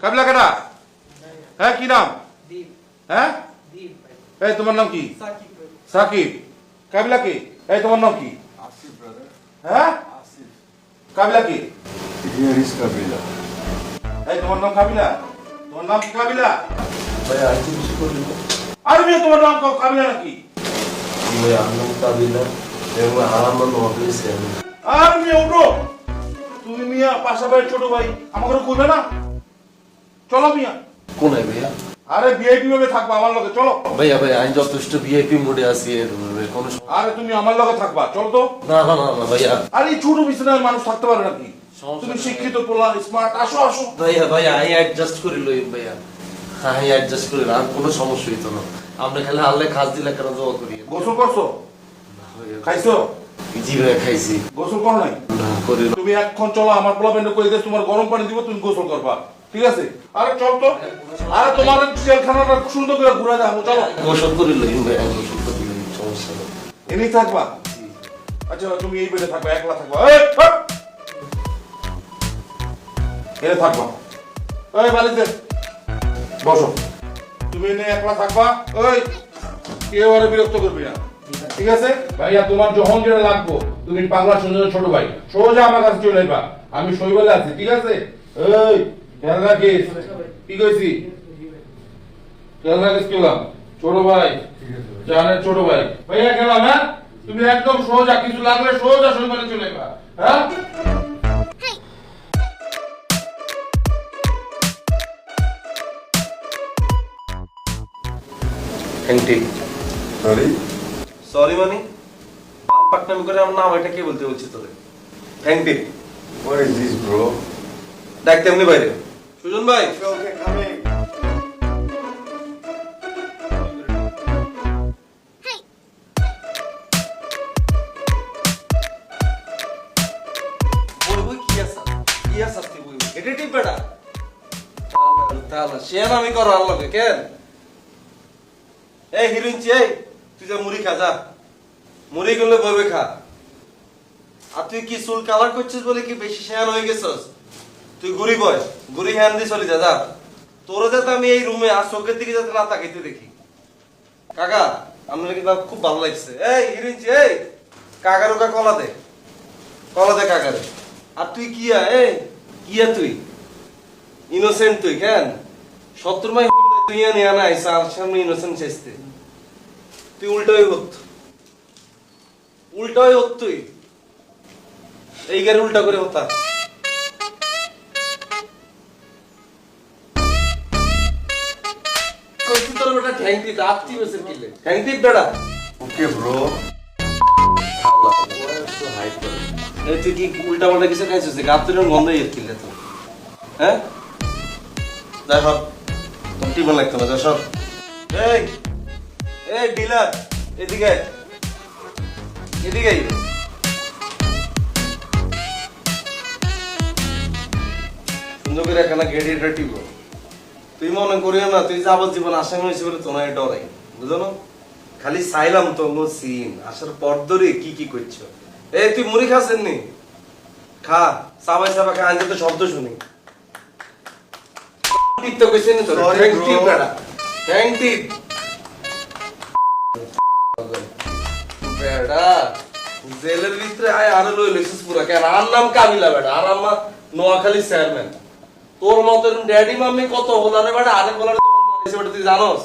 কাবিলা কেডা? হ্যাঁ কি নাম? দীপ। হ্যাঁ দীপ ভাই। এই তোমার নাম কি? সাকিব ভাই। সাকিব। কাবিলা কি? এই তোমার নাম কি? আসিফ ব্রাদার। হ্যাঁ আসিফ। কাবিলা কি? হিয়ার ইজ কাবিলা। এই তোমার নাম কাবিলা? তোমার নাম কি কাবিলা? ভাই আর কি কিছু করলি না? আর মেয়ে তোমার নাম কাবিলা নাকি? ভাই আর নাম কাবিলা এবং আমার নাম অফিস আর মেয়ে উঠো, তুমি মিয়া পাশা ভাইয়ের ছোট ভাই, আমাকে কইবে না? চলো মিয়া। কোনায় ভাইয়া? আরে ভিআইপি ভাবে থাকবা আমার লগে, চলো। ভাইয়া ভাই আমি যথেষ্ট ভিআইপি মোডে আছি কোনো আরে তুমি আমার লগে থাকবা, চলো তো। না না না না ভাইয়া আরে এই ছোট বিছানায় মানুষ থাকতে পারে নাকি? সমস্যা তুমি নেই। শিক্ষিত পোলা, স্মার্ট, আসো আসো। ভাইয়া ভাইয়া আমি অ্যাডজাস্ট করে লই ভাইয়া। হ্যাঁ আমি অ্যাডজাস্ট করে আর কোনো সমস্যা হইতো না। আমরা খালি আল্লাহ খাস দিলে কেন দোয়া করি? গোসল করছো? খাইছো? জি ভাইয়া খাইছি। গোসল করো নাই? না করি না। তুমি এখন চলো, আমার পোলা প্যান্টে কই দে, তোমার গরম পানি দিব, তুমি গোসল করবা, ঠিক আছে? আরে চল তো। আরে তোমার জেলখানাটা সুন্দর করে ঘুরে যাবো, চলো। গোসল করে লই ভাইয়া, গোসল করে লই, সমস্যা নেই। এনেই থাকবা? আচ্ছা তুমি এই বেডে থাকবা, একলা থাকবা। এই হাট! এনে থাকবা। এই বালিতে বসো। তুমি এনে একলা থাকবা। ওই কেউ আরে বিরক্ত করবি না, ঠিক আছে? ভাইয়া তোমার যখন যেটা লাগবো, তুমি পাগলা সুন্দর ছোট ভাই সোজা আমার কাছে চলে আসবা, আমি শৈবালে আছি, ঠিক আছে? এই খেয়াল রাখিস, কি কইছি? খেয়াল রাখিস, গেলাম ছোট ভাই, জানের ছোট ভাই। ভাইয়া গেলাম, হ্যাঁ? তুমি একদম সোজা, কিছু লাগলে সোজা শৈবালে চলে আসবা, হ্যাঁ? Thank sorry. সরি মানে পাকনামি করে আমার নাম এটা কে বলতে বলছি তোরে? Thank you. What is this, bro? ডাকতে এমনি বাইরে। সুজন ভাই Okay, coming. বই বই কি আছে? কি আছে তুই বই? এটা ঠিক বেটা। তাহলে সে আমি করো আল্লাহকে কেন? এই হিরোইন এই তুই যা মুড়ি খা যা। মুড়ি গুলো বই বই খা। আর তুই কি চুল কালার করছিস বলে কি বেশি শেয়ার হয়ে গেছস? তুই ঘুরি বয়, ঘুরি হ্যান্ড দিয়ে চলে যা যা। তোর যাতে আমি এই রুমে আর চোখের দিকে যাতে না তাকাইতে দেখি। কাকা আপনার কিন্তু খুব ভালো লাগছে। এই হিরোইন এই কাকার ওকা কলা দে, কলা দে কাকারে। আর তুই কিয়া এই কিয়া তুই ইনোসেন্ট তুই কেন? 70 মাই তুই নিয়ে না আইসা আর সামনে ইনোসেন্ট চাইতে তুই উল্টোই হত, উল্টোই হত তুই এই গাড়ি উল্টা করে হতা। কইছি তোর বেটা ঠ্যাং দিতে আপতি বসে কিলে ঠ্যাং দিত বেটা। Okay, bro. এই তুই কি উল্টা পাল্টা কিছু খাইছিস নাকি? আপতির গন্ধ ইয়ে কিলে তো হ্যাঁ? যা সব তোর টিমন লাগতো না, যা সব। এই এই ডিলার এদিকে এদিকে আই। সুন্দর করে একখানা গেট এটা টিপ। তুই মনে করিও না তুই যাবজ্জীবন আসামি হয়েছে বলে তোমার ডরাই, বুঝো না? খালি চাইলাম তো নো সিন আসার পর ধরে কি কি করছো। এই তুই মুড়ি খাচ্ছেন নি? খা সাবাই সাবা খা, আনতে তো শব্দ শুনি। টিপ তো কইছেন তো Sorry, থ্যাংক bro. ইউ বেটা, থ্যাংক ইউ বেটা। জেলের ভিতরে আয় আরো লই লইছিস পুরা কেন? আর নাম কাবিলা বেটা, আর আমার নোয়াখালী চেয়ারম্যান। তোর মতন ড্যাডি মাম্মি কত হলারে বেটা, আরে বলারে মারিছে বেটা তুই জানোস?